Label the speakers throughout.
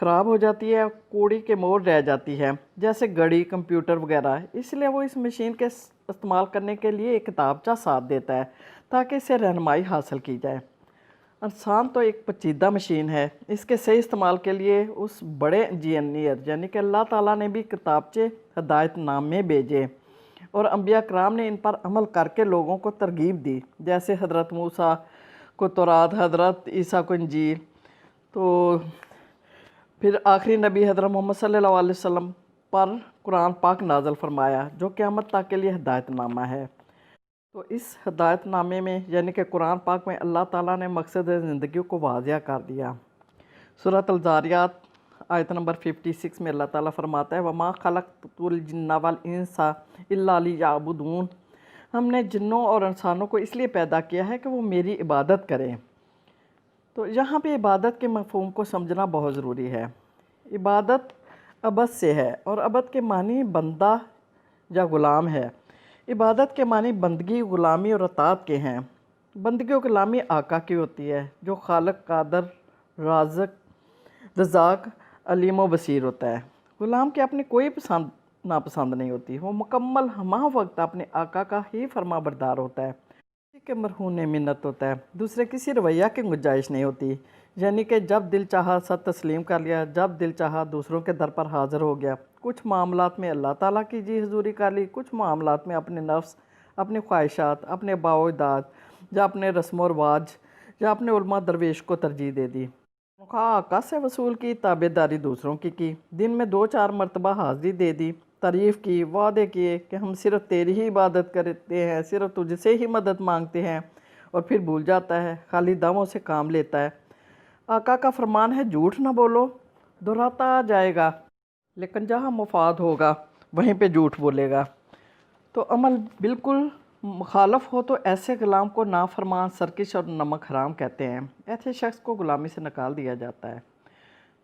Speaker 1: خراب ہو جاتی ہے، کوڑی کے مور رہ جاتی ہے، جیسے گھڑی، کمپیوٹر وغیرہ۔ اس لیے وہ اس مشین کے استعمال کرنے کے لیے ایک کتابچہ ساتھ دیتا ہے تاکہ اسے رہنمائی حاصل کی جائے۔ انسان تو ایک پیچیدہ مشین ہے، اس کے صحیح استعمال کے لیے اس بڑے انجینئر یعنی کہ اللہ تعالیٰ نے بھی کتابچے، ہدایت نامے بھیجے، اور انبیاء کرام نے ان پر عمل کر کے لوگوں کو ترغیب دی، جیسے حضرت موسیٰ کو تورات، حضرت عیسیٰ کو انجیل، تو پھر آخری نبی حضرت محمد صلی اللہ علیہ وسلم پر قرآن پاک نازل فرمایا جو قیامت تک کے لیے ہدایت نامہ ہے۔ تو اس ہدایت نامے میں یعنی کہ قرآن پاک میں اللہ تعالیٰ نے مقصد زندگی کو واضح کر دیا۔ سورۃ الذاریات آیت نمبر 56 میں اللہ تعالیٰ فرماتا ہے وَمَا خَلَقْتُ الْجِنَّ وَالْإِنسَ إِلَّا لِيَعْبُدُونِ، ہم نے جنوں اور انسانوں کو اس لیے پیدا کیا ہے کہ وہ میری عبادت کریں۔ تو یہاں پہ عبادت کے مفہوم کو سمجھنا بہت ضروری ہے۔ عبادت عبد سے ہے، اور عبد کے معنی بندہ یا غلام ہے۔ عبادت کے معنی بندگی، غلامی اور اطاعت کے ہیں۔ بندگی و غلامی آقا کی ہوتی ہے جو خالق، قادر، رزاق، علیم و بصیر ہوتا ہے۔ غلام کی اپنی کوئی پسند ناپسند نہیں ہوتی، وہ مکمل ہمہ وقت اپنے آقا کا ہی فرما بردار ہوتا ہے، کسی کے مرہون منت ہوتا ہے، دوسرے کسی رویہ کی گنجائش نہیں ہوتی، یعنی کہ جب دل چاہا سب تسلیم کر لیا، جب دل چاہا دوسروں کے در پر حاضر ہو گیا۔ کچھ معاملات میں اللہ تعالیٰ کی جی حضوری کر لی، کچھ معاملات میں اپنے نفس، اپنے خواہشات، اپنے آباء و اجداد یا اپنے رسم و رواج یا اپنے علماء درویش کو ترجیح دے دی۔ خواہ آقا سے وصول کی، تابع داری دوسروں کی، دن میں 2-4 مرتبہ حاضری دے دی، تعریف کی، وعدے کیے کہ ہم صرف تیری ہی عبادت کرتے ہیں، صرف تجھ سے ہی مدد مانگتے ہیں، اور پھر بھول جاتا ہے، خالی دموں سے کام لیتا ہے۔ آقا کا فرمان ہے جھوٹ نہ بولو، دہراتا جائے گا، لیکن جہاں مفاد ہوگا وہیں پہ جھوٹ بولے گا۔ تو عمل بالکل مخالف ہو تو ایسے غلام کو نافرمان، سرکش اور نمک حرام کہتے ہیں۔ ایسے شخص کو غلامی سے نکال دیا جاتا ہے۔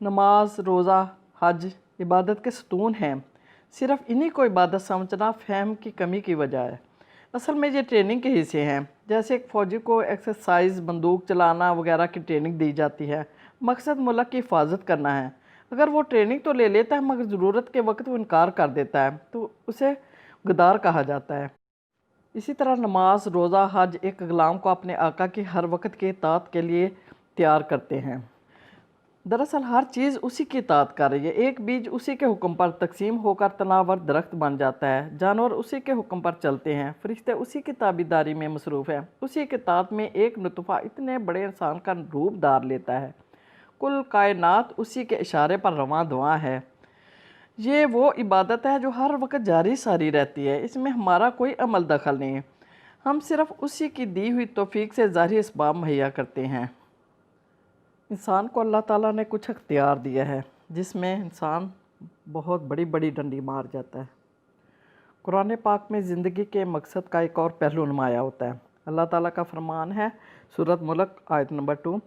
Speaker 1: نماز، روزہ، حج عبادت کے ستون ہیں، صرف انہی کو عبادت سمجھنا فہم کی کمی کی وجہ ہے۔ اصل میں یہ ٹریننگ کے حصے ہیں، جیسے ایک فوجی کو ایکسرسائز، بندوق چلانا وغیرہ کی ٹریننگ دی جاتی ہے۔ مقصد ملک کی حفاظت کرنا ہے۔ اگر وہ ٹریننگ تو لے لیتا ہے مگر ضرورت کے وقت وہ انکار کر دیتا ہے تو اسے غدار کہا جاتا ہے۔ اسی طرح نماز، روزہ، حج ایک غلام کو اپنے آقا کی ہر وقت کی اطاعت کے لیے تیار کرتے ہیں۔ دراصل ہر چیز اسی کی اطاعت کر رہی ہے، ایک بیج اسی کے حکم پر تقسیم ہو کر تناور درخت بن جاتا ہے، جانور اسی کے حکم پر چلتے ہیں، فرشتے اسی کی تابعداری میں مصروف ہیں، اسی کی اطاعت میں ایک نطفہ اتنے بڑے انسان کا روپ دار لیتا ہے، کل کائنات اسی کے اشارے پر رواں دواں ہے۔ یہ وہ عبادت ہے جو ہر وقت جاری ساری رہتی ہے، اس میں ہمارا کوئی عمل دخل نہیں ہے، ہم صرف اسی کی دی ہوئی توفیق سے ظاہری اسباب مہیا کرتے ہیں۔ انسان کو اللہ تعالیٰ نے کچھ اختیار دیا ہے جس میں انسان بہت بڑی بڑی ڈنڈی مار جاتا ہے۔ قرآن پاک میں زندگی کے مقصد کا ایک اور پہلو نمایاں ہوتا ہے۔ اللہ تعالیٰ کا فرمان ہے سورۃ ملک آیت نمبر 2،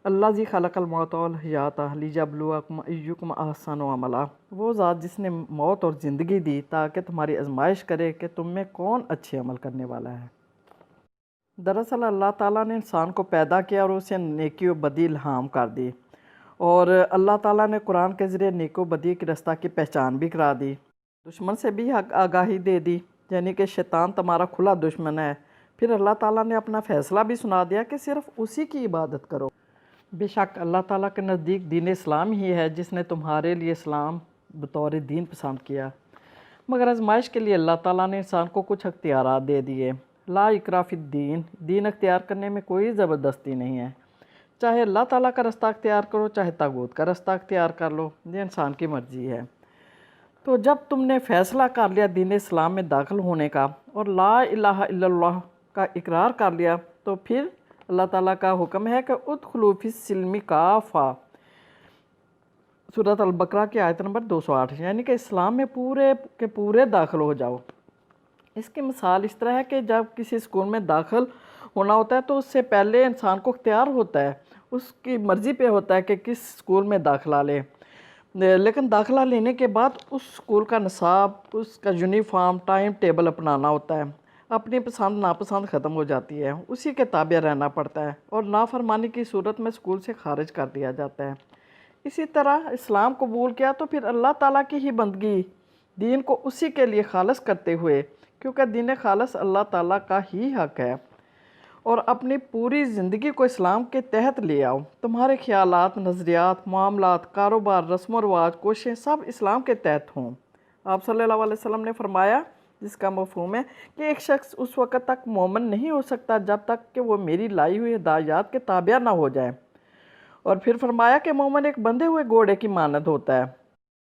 Speaker 1: الذی خلق الموت والحیات لیبلوکم ایکم احسن عملا، وہ ذات جس نے موت اور زندگی دی تاکہ تمہاری آزمائش کرے کہ تم میں کون اچھے عمل کرنے والا ہے۔ دراصل اللہ تعالیٰ نے انسان کو پیدا کیا اور اسے نیکی و بدی الہام کر دی، اور اللہ تعالیٰ نے قرآن کے ذریعے نیک و بدی کی رستہ کی پہچان بھی کرا دی، دشمن سے بھی آگاہی دے دی، یعنی کہ شیطان تمہارا کھلا دشمن ہے۔ پھر اللہ تعالیٰ نے اپنا فیصلہ بھی سنا دیا کہ صرف اسی کی عبادت کرو۔ بے شک اللہ تعالیٰ کے نزدیک دین اسلام ہی ہے جس نے تمہارے لیے اسلام بطور دین پسند کیا، مگر آزمائش کے لیے اللہ تعالیٰ نے انسان کو کچھ اختیارات دے دیے۔ لا اکراہ فی الدین، دین اختیار کرنے میں کوئی زبردستی نہیں ہے، چاہے اللہ تعالیٰ کا رستہ اختیار کرو چاہے طاغوت کا رستہ اختیار کر لو، یہ انسان کی مرضی ہے۔ تو جب تم نے فیصلہ کر لیا دین اسلام میں داخل ہونے کا اور لا الہ الا اللہ کا اقرار کر لیا تو پھر اللہ تعالیٰ کا حکم ہے کہ ادخلوا فی السلم کافہ، سورۃ البقرہ کی آیت نمبر 208، یعنی کہ اسلام میں پورے کے پورے داخل ہو جاؤ۔ اس کی مثال اس طرح ہے کہ جب کسی اسکول میں داخل ہونا ہوتا ہے تو اس سے پہلے انسان کو اختیار ہوتا ہے، اس کی مرضی پہ ہوتا ہے کہ کس اسکول میں داخلہ لے، لیکن داخلہ لینے کے بعد اس اسکول کا نصاب، اس کا یونیفارم، ٹائم ٹیبل اپنانا ہوتا ہے، اپنی پسند ناپسند ختم ہو جاتی ہے، اسی کے تابع رہنا پڑتا ہے، اور نافرمانی کی صورت میں اسکول سے خارج کر دیا جاتا ہے۔ اسی طرح اسلام قبول کیا تو پھر اللہ تعالیٰ کی ہی بندگی، دین کو اسی کے لیے خالص کرتے ہوئے، کیونکہ دین خالص اللہ تعالیٰ کا ہی حق ہے، اور اپنی پوری زندگی کو اسلام کے تحت لے آؤ۔ تمہارے خیالات، نظریات، معاملات، کاروبار، رسم و رواج، کوششیں سب اسلام کے تحت ہوں۔ آپ صلی اللہ علیہ وسلم نے فرمایا، جس کا مفہوم ہے کہ ایک شخص اس وقت تک مومن نہیں ہو سکتا جب تک کہ وہ میری لائی ہوئی ہدایات کے تابع نہ ہو جائے، اور پھر فرمایا کہ مومن ایک بندھے ہوئے گھوڑے کی مانند ہوتا ہے،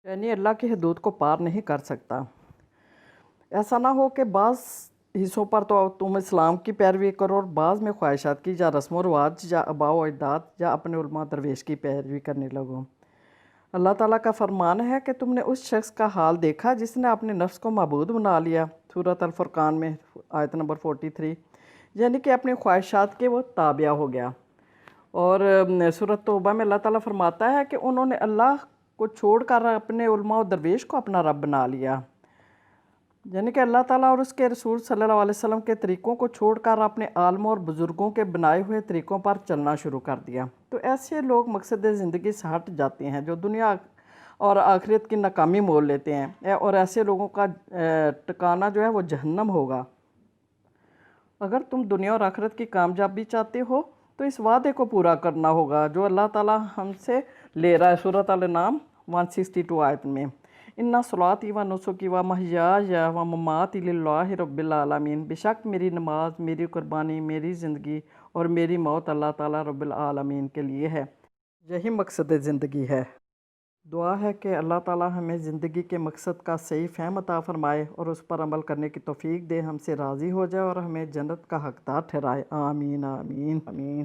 Speaker 1: یعنی اللہ کی حدود کو پار نہیں کر سکتا۔ ایسا نہ ہو کہ بعض حصوں پر تو تم اسلام کی پیروی کرو اور بعض میں خواہشات کی یا رسم و رواج یا آباء و اجداد یا اپنے علماء درویش کی پیروی کرنے لگو۔ اللہ تعالیٰ کا فرمان ہے کہ تم نے اس شخص کا حال دیکھا جس نے اپنے نفس کو معبود بنا لیا، سورۃ الفرقان میں آیت نمبر 43، یعنی کہ اپنی خواہشات کے وہ تابع ہو گیا۔ اور سورۃ توبہ میں اللہ تعالیٰ فرماتا ہے کہ انہوں نے اللہ کو چھوڑ کر اپنے علماء و درویش کو اپنا رب بنا لیا، یعنی کہ اللہ تعالیٰ اور اس کے رسول صلی اللہ علیہ وسلم کے طریقوں کو چھوڑ کر اپنے عالموں اور بزرگوں کے بنائے ہوئے طریقوں پر چلنا شروع کر دیا۔ تو ایسے لوگ مقصد زندگی سے ہٹ جاتے ہیں جو دنیا اور آخرت کی ناکامی مول لیتے ہیں، اور ایسے لوگوں کا ٹھکانہ جو ہے وہ جہنم ہوگا۔ اگر تم دنیا اور آخرت کی کامیابی چاہتے ہو تو اس وعدے کو پورا کرنا ہوگا جو اللہ تعالیٰ ہم سے لے رہا ہے، سورۃ الانعام 162 آیت میں، اِنَّ صَلَاتِي وَنُسُكِي وَمَحْيَايَ وَمَمَاتِي لِلَّهِ رَبِّ الْعَالَمِينَ، بے شک میری نماز، میری قربانی، میری زندگی اور میری موت اللہ تعالیٰ رب العالمین کے لیے ہے۔ یہی مقصد زندگی ہے۔ دعا ہے کہ اللہ تعالیٰ ہمیں زندگی کے مقصد کا صحیح فہم عطا فرمائے اور اس پر عمل کرنے کی توفیق دے، ہم سے راضی ہو جائے اور ہمیں جنت کا حقدار ٹھہرائے۔ آمین آمین آمین۔